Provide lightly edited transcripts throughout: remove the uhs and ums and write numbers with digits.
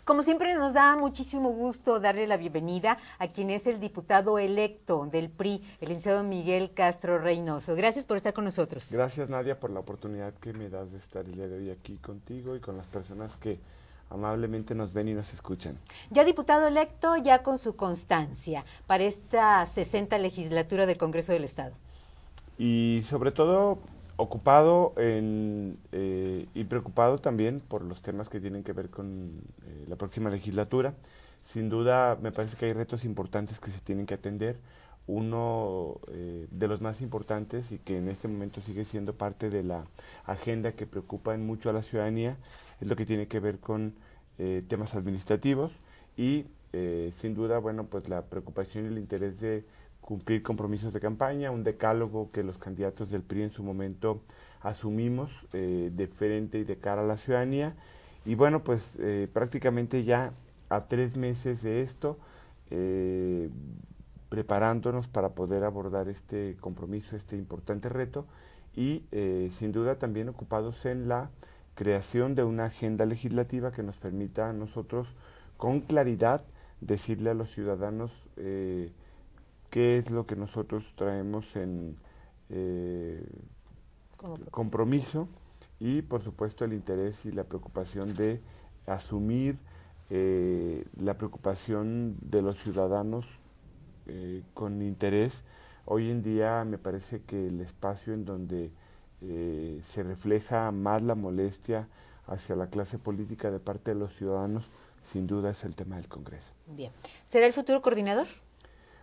Como siempre nos da muchísimo gusto darle la bienvenida a quien es el diputado electo del PRI, el licenciado Miguel Castro Reynoso. Gracias por estar con nosotros. Gracias, Nadia, por la oportunidad que me das de estar el día de hoy aquí contigo y con las personas que amablemente nos ven y nos escuchan. Ya diputado electo, ya con su constancia para esta 60 legislatura del Congreso del Estado. Y sobre todo ocupado y preocupado también por los temas que tienen que ver con la próxima legislatura. Sin duda, me parece que hay retos importantes que se tienen que atender. Uno de los más importantes y que en este momento sigue siendo parte de la agenda que preocupa mucho a la ciudadanía es lo que tiene que ver con temas administrativos y sin duda, bueno, pues la preocupación y el interés de cumplir compromisos de campaña, un decálogo que los candidatos del PRI en su momento asumimos de frente y de cara a la ciudadanía. Y bueno, pues prácticamente ya a 3 meses de esto, preparándonos para poder abordar este compromiso, este importante reto y sin duda también ocupados en la creación de una agenda legislativa que nos permita a nosotros con claridad decirle a los ciudadanos qué es lo que nosotros traemos en compromiso y por supuesto el interés y la preocupación de asumir la preocupación de los ciudadanos con interés. Hoy en día me parece que el espacio en donde se refleja más la molestia hacia la clase política de parte de los ciudadanos, sin duda es el tema del Congreso. Bien. ¿Será el futuro coordinador?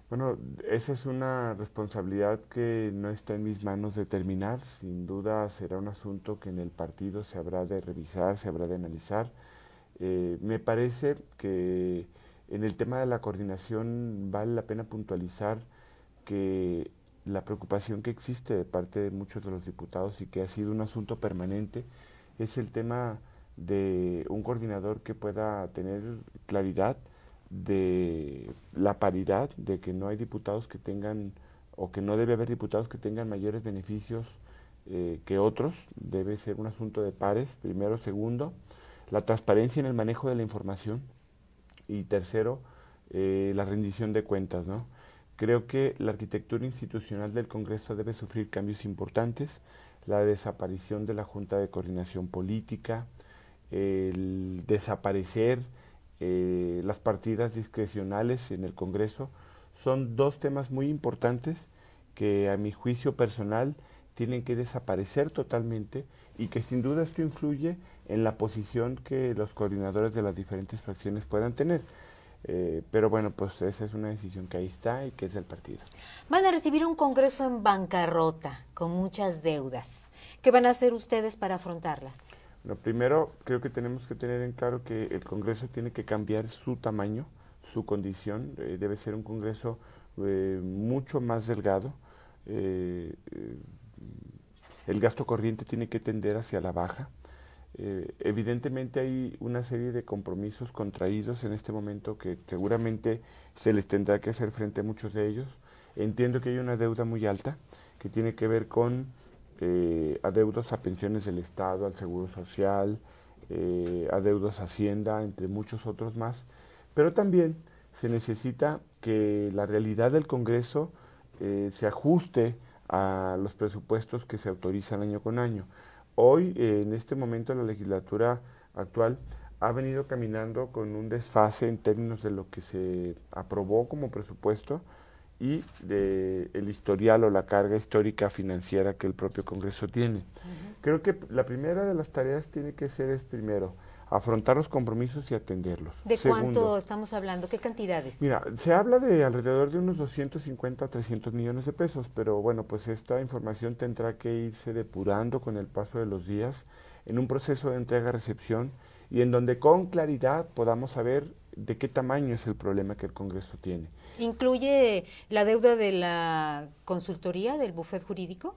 Bueno, esa es una responsabilidad que no está en mis manos determinar. Sin duda será un asunto que en el partido se habrá de revisar, se habrá de analizar. Me parece que en el tema de la coordinación vale la pena puntualizar que la preocupación que existe de parte de muchos de los diputados y que ha sido un asunto permanente es el tema de un coordinador que pueda tener claridad de la paridad, de que no hay diputados que tengan o que no debe haber diputados que tengan mayores beneficios que otros, debe ser un asunto de pares, primero. Segundo, la transparencia en el manejo de la información y tercero, la rendición de cuentas, ¿no? Creo que la arquitectura institucional del Congreso debe sufrir cambios importantes, la desaparición de la Junta de Coordinación Política, el desaparecer las partidas discrecionales en el Congreso, son dos temas muy importantes que a mi juicio personal tienen que desaparecer totalmente y que sin duda esto influye en la posición que los coordinadores de las diferentes fracciones puedan tener. Pero bueno, pues esa es una decisión que ahí está y que es del partido. Van a recibir un Congreso en bancarrota, con muchas deudas. ¿Qué van a hacer ustedes para afrontarlas? Lo primero, creo que tenemos que tener en claro que el Congreso tiene que cambiar su tamaño, su condición. Debe ser un Congreso mucho más delgado. El gasto corriente tiene que tender hacia la baja. Evidentemente hay una serie de compromisos contraídos en este momento que seguramente se les tendrá que hacer frente a muchos de ellos. Entiendo que hay una deuda muy alta que tiene que ver con adeudos a pensiones del Estado, al Seguro Social, adeudos a Hacienda, entre muchos otros más, pero también se necesita que la realidad del Congreso se ajuste a los presupuestos que se autorizan año con año. Hoy, en este momento, la legislatura actual ha venido caminando con un desfase en términos de lo que se aprobó como presupuesto y de el historial o la carga histórica financiera que el propio Congreso tiene. Creo que la primera de las tareas tiene que ser es primero afrontar los compromisos y atenderlos. ¿De Segundo, cuánto estamos hablando? ¿Qué cantidades? mira, se habla de alrededor de unos 250 a 300 millones de pesos, pero bueno, pues esta información tendrá que irse depurando con el paso de los días en un proceso de entrega-recepción y en donde con claridad podamos saber de qué tamaño es el problema que el Congreso tiene. ¿Incluye la deuda de la consultoría, del bufet jurídico?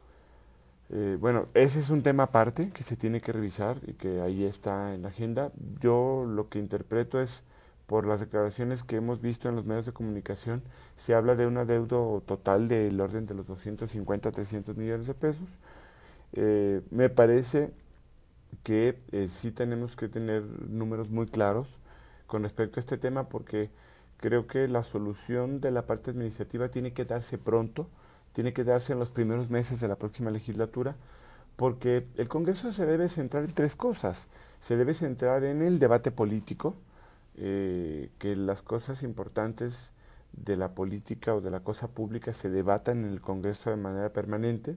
Bueno, ese es un tema aparte que se tiene que revisar y que ahí está en la agenda. Yo lo que interpreto es, por las declaraciones que hemos visto en los medios de comunicación, se habla de un adeudo total del orden de los 250 a 300 millones de pesos. Me parece que sí tenemos que tener números muy claros con respecto a este tema, porque creo que la solución de la parte administrativa tiene que darse pronto, tiene que darse en los primeros meses de la próxima legislatura, porque el Congreso se debe centrar en tres cosas. Se debe centrar en el debate político, que las cosas importantes de la política o de la cosa pública se debatan en el Congreso de manera permanente.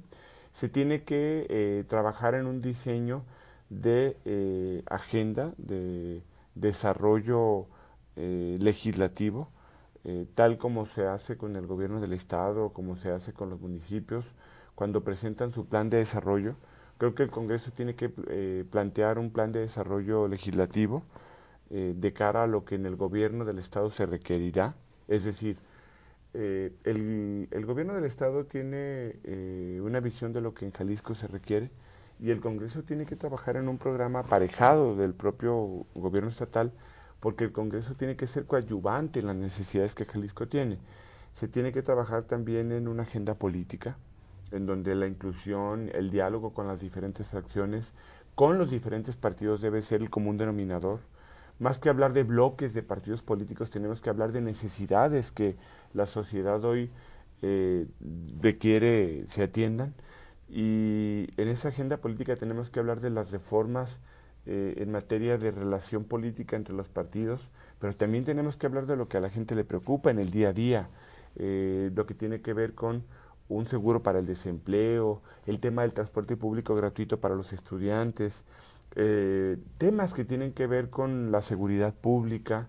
Se tiene que trabajar en un diseño de agenda, de desarrollo legislativo, tal como se hace con el gobierno del Estado, como se hace con los municipios, cuando presentan su plan de desarrollo. Creo que el Congreso tiene que plantear un plan de desarrollo legislativo de cara a lo que en el gobierno del Estado se requerirá. Es decir, el gobierno del Estado tiene una visión de lo que en Jalisco se requiere, y el Congreso tiene que trabajar en un programa aparejado del propio gobierno estatal, porque el Congreso tiene que ser coadyuvante en las necesidades que Jalisco tiene. Se tiene que trabajar también en una agenda política, en donde la inclusión, el diálogo con las diferentes fracciones, con los diferentes partidos debe ser el común denominador. Más que hablar de bloques de partidos políticos, tenemos que hablar de necesidades que la sociedad hoy requiere se atiendan. Y en esa agenda política tenemos que hablar de las reformas en materia de relación política entre los partidos, pero también tenemos que hablar de lo que a la gente le preocupa en el día a día, lo que tiene que ver con un seguro para el desempleo, el tema del transporte público gratuito para los estudiantes, temas que tienen que ver con la seguridad pública,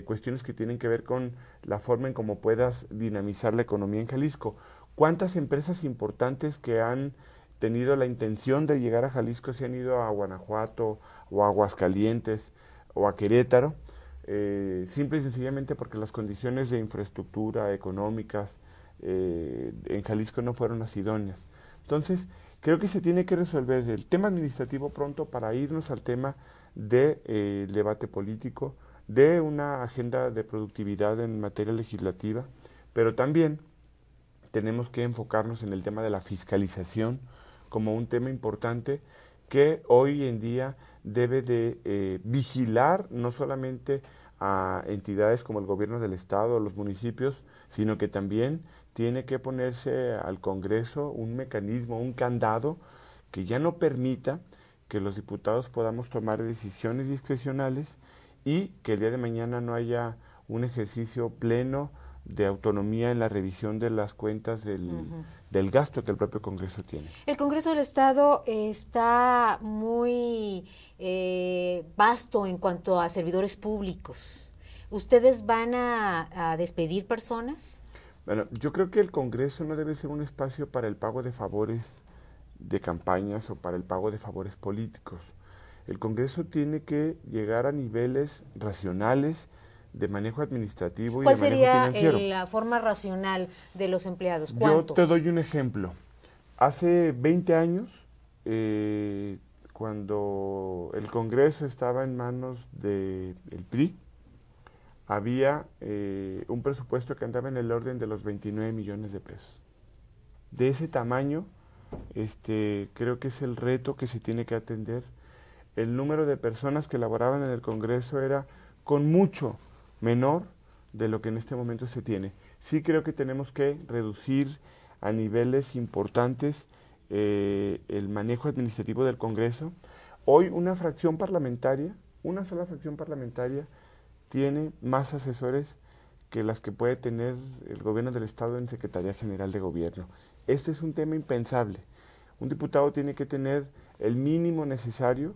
cuestiones que tienen que ver con la forma en cómo puedas dinamizar la economía en Jalisco. ¿Cuántas empresas importantes que han tenido la intención de llegar a Jalisco se han ido a Guanajuato o a Aguascalientes o a Querétaro? Simple y sencillamente porque las condiciones de infraestructura económicas en Jalisco no fueron las idóneas. Entonces, creo que se tiene que resolver el tema administrativo pronto para irnos al tema del debate político, de una agenda de productividad en materia legislativa, pero también tenemos que enfocarnos en el tema de la fiscalización como un tema importante que hoy en día debe de vigilar no solamente a entidades como el gobierno del Estado o los municipios, sino que también tiene que ponerse al Congreso un mecanismo, un candado que ya no permita que los diputados podamos tomar decisiones discrecionales y que el día de mañana no haya un ejercicio pleno de autonomía en la revisión de las cuentas del gasto que el propio Congreso tiene. El Congreso del Estado está muy vasto en cuanto a servidores públicos. ¿Ustedes van a despedir personas? Bueno, yo creo que el Congreso no debe ser un espacio para el pago de favores de campañas o para el pago de favores políticos. El Congreso tiene que llegar a niveles racionales de manejo administrativo y de manejo financiero. ¿Cuál sería la forma racional de los empleados? ¿Cuántos? Yo te doy un ejemplo. Hace 20 años, cuando el Congreso estaba en manos del PRI, había un presupuesto que andaba en el orden de los 29 millones de pesos. De ese tamaño, creo que es el reto que se tiene que atender. El número de personas que laboraban en el Congreso era con mucho menor de lo que en este momento se tiene. Sí creo que tenemos que reducir a niveles importantes el manejo administrativo del Congreso. Hoy una fracción parlamentaria, una sola fracción parlamentaria, tiene más asesores que las que puede tener el gobierno del Estado en Secretaría General de Gobierno. Este es un tema impensable. Un diputado tiene que tener el mínimo necesario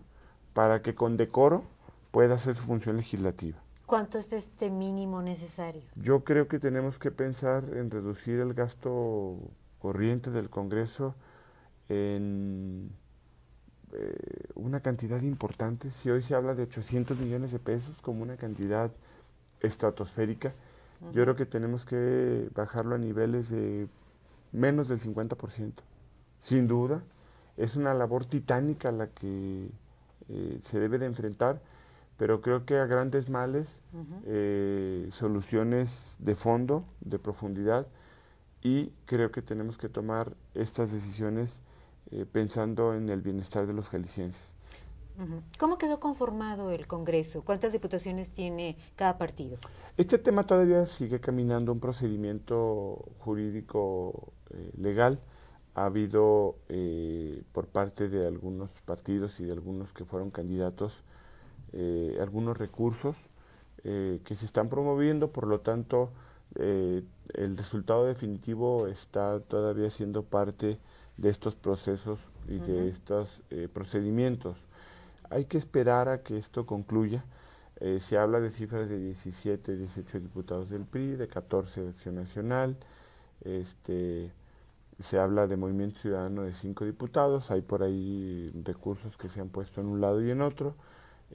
para que con decoro pueda hacer su función legislativa. ¿Cuánto es este mínimo necesario? Yo creo que tenemos que pensar en reducir el gasto corriente del Congreso en una cantidad importante. Si hoy se habla de 800 millones de pesos como una cantidad estratosférica, yo creo que tenemos que bajarlo a niveles de menos del 50%. Sin duda, es una labor titánica la que se debe de enfrentar, pero creo que a grandes males, soluciones de fondo, de profundidad, y creo que tenemos que tomar estas decisiones pensando en el bienestar de los jaliscienses. Ujú. ¿Cómo quedó conformado el Congreso? ¿Cuántas diputaciones tiene cada partido? Este tema todavía sigue caminando un procedimiento jurídico legal. Ha habido por parte de algunos partidos y de algunos que fueron candidatos algunos recursos que se están promoviendo, por lo tanto el resultado definitivo está todavía siendo parte de estos procesos y de estos procedimientos. Hay que esperar a que esto concluya. Se habla de cifras de 17, 18 diputados del PRI, de 14 de Acción Nacional, este, se habla de Movimiento Ciudadano de 5 diputados, hay por ahí recursos que se han puesto en un lado y en otro,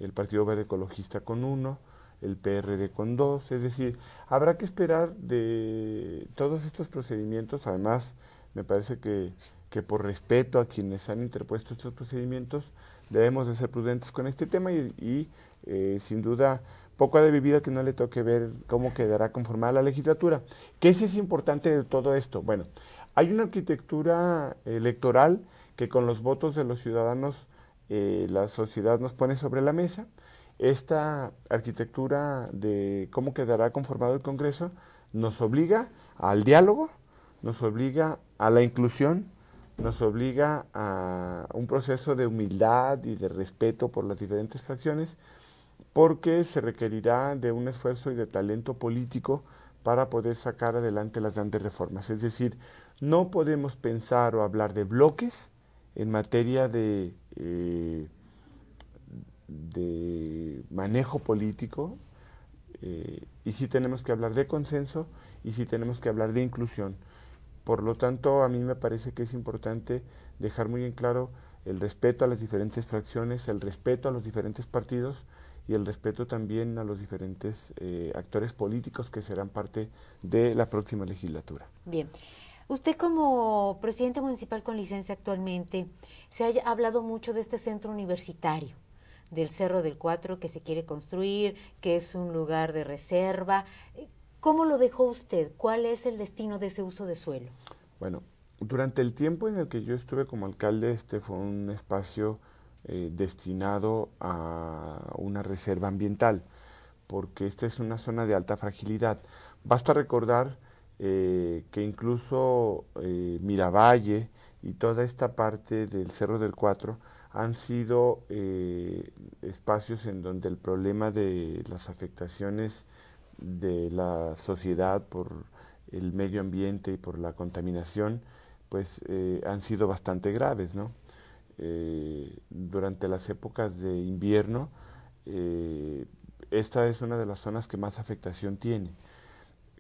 el Partido Verde Ecologista con 1, el PRD con 2, es decir, habrá que esperar de todos estos procedimientos. Además me parece que por respeto a quienes han interpuesto estos procedimientos debemos de ser prudentes con este tema y sin duda poco ha de vivir a que no le toque ver cómo quedará conformada la legislatura. ¿Qué es importante de todo esto? Bueno, hay una arquitectura electoral que con los votos de los ciudadanos la sociedad nos pone sobre la mesa. Esta arquitectura de cómo quedará conformado el Congreso nos obliga al diálogo, nos obliga a la inclusión, nos obliga a un proceso de humildad y de respeto por las diferentes fracciones, porque se requerirá de un esfuerzo y de talento político para poder sacar adelante las grandes reformas. Es decir, no podemos pensar o hablar de bloques en materia de manejo político, y sí tenemos que hablar de consenso y sí tenemos que hablar de inclusión. Por lo tanto, a mí me parece que es importante dejar muy en claro el respeto a las diferentes fracciones, el respeto a los diferentes partidos y el respeto también a los diferentes actores políticos que serán parte de la próxima legislatura. Bien. Usted como presidente municipal con licencia actualmente, se ha hablado mucho de este centro universitario, del Cerro del Cuatro que se quiere construir, que es un lugar de reserva. ¿Cómo lo dejó usted? ¿Cuál es el destino de ese uso de suelo? Bueno, durante el tiempo en el que yo estuve como alcalde, este fue un espacio destinado a una reserva ambiental, porque esta es una zona de alta fragilidad. Basta recordar que incluso Miravalle y toda esta parte del Cerro del Cuatro han sido espacios en donde el problema de las afectaciones de la sociedad por el medio ambiente y por la contaminación, pues han sido bastante graves, ¿no? Durante las épocas de invierno, esta es una de las zonas que más afectación tiene.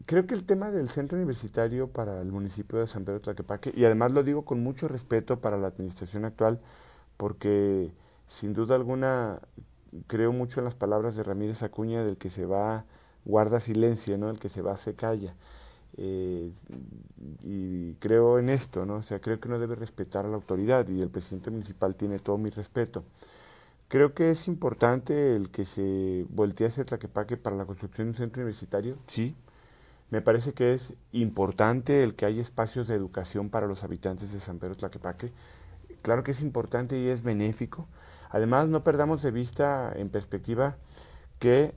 Creo que el tema del centro universitario para el municipio de San Pedro Tlaquepaque, y además lo digo con mucho respeto para la administración actual, porque sin duda alguna creo mucho en las palabras de Ramírez Acuña, del que se va guarda silencio, ¿no? El que se va se calla. Y creo en esto, ¿no? O sea, creo que uno debe respetar a la autoridad y el presidente municipal tiene todo mi respeto. Creo que es importante el que se voltee hacia Tlaquepaque para la construcción de un centro universitario, sí. Me parece que es importante el que haya espacios de educación para los habitantes de San Pedro Tlaquepaque. Claro que es importante y es benéfico. Además, no perdamos de vista en perspectiva que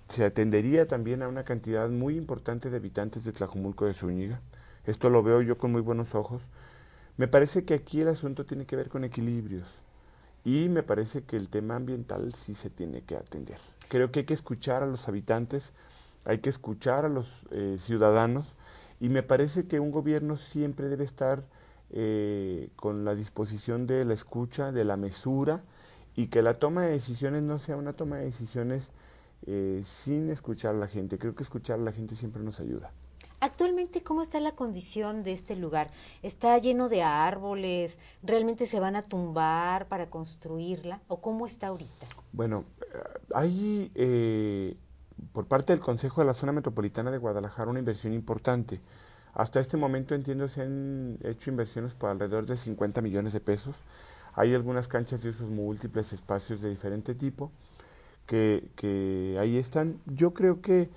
se atendería también a una cantidad muy importante de habitantes de Tlajumulco de Zúñiga. Esto lo veo yo con muy buenos ojos. Me parece que aquí el asunto tiene que ver con equilibrios y me parece que el tema ambiental sí se tiene que atender. Creo que hay que escuchar a los habitantes, hay que escuchar a los ciudadanos y me parece que un gobierno siempre debe estar con la disposición de la escucha, de la mesura y que la toma de decisiones no sea una toma de decisiones sin escuchar a la gente. Creo que escuchar a la gente siempre nos ayuda. Actualmente, ¿cómo está la condición de este lugar? ¿Está lleno de árboles? ¿Realmente se van a tumbar para construirla? ¿O cómo está ahorita? Bueno, hay por parte del Consejo de la Zona Metropolitana de Guadalajara una inversión importante. Hasta este momento, entiendo, se han hecho inversiones por alrededor de 50 millones de pesos. Hay algunas canchas de usos múltiples, espacios de diferente tipo, que ahí están. Yo creo que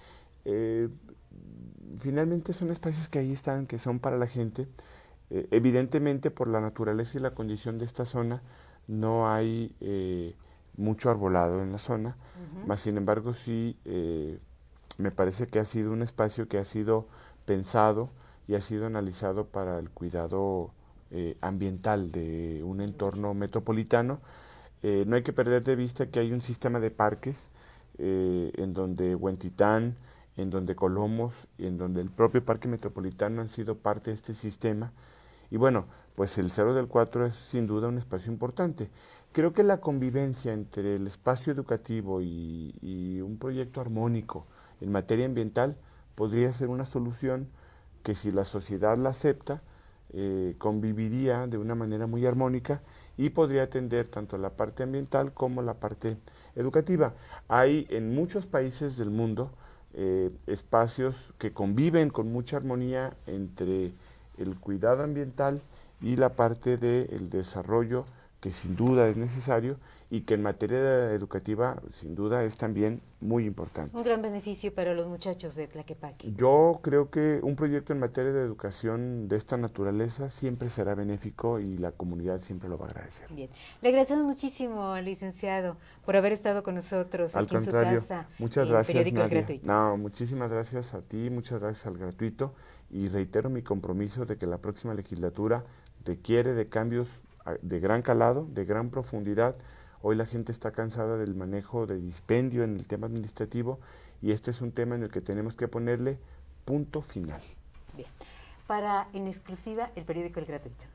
finalmente son espacios que ahí están, que son para la gente. Evidentemente, por la naturaleza y la condición de esta zona, no hay mucho arbolado en la zona, más sin embargo sí me parece que ha sido un espacio que ha sido pensado y ha sido analizado para el cuidado ambiental de un entorno metropolitano. No hay que perder de vista que hay un sistema de parques en donde Huentitán, en donde Colomos y en donde el propio Parque Metropolitano han sido parte de este sistema. Y bueno, pues el Cerro del Cuatro es sin duda un espacio importante. Creo que la convivencia entre el espacio educativo y un proyecto armónico en materia ambiental podría ser una solución que si la sociedad la acepta, conviviría de una manera muy armónica y podría atender tanto la parte ambiental como la parte educativa. Hay en muchos países del mundo espacios que conviven con mucha armonía entre el cuidado ambiental y la parte del desarrollo que sin duda es necesario y que en materia educativa sin duda es también muy importante. Un gran beneficio para los muchachos de Tlaquepaque. Yo creo que un proyecto en materia de educación de esta naturaleza siempre será benéfico y la comunidad siempre lo va a agradecer. Bien, le agradecemos muchísimo, licenciado, por haber estado con nosotros Al aquí en su contrario, casa, muchas en el gracias, periódico El Nadia. Gratuito. No, muchísimas gracias a ti, muchas gracias al Gratuito y reitero mi compromiso de que la próxima legislatura requiere de cambios de gran calado, de gran profundidad. Hoy la gente está cansada del manejo de dispendio en el tema administrativo y este es un tema en el que tenemos que ponerle punto final. Bien, para en exclusiva el periódico El Gratuito.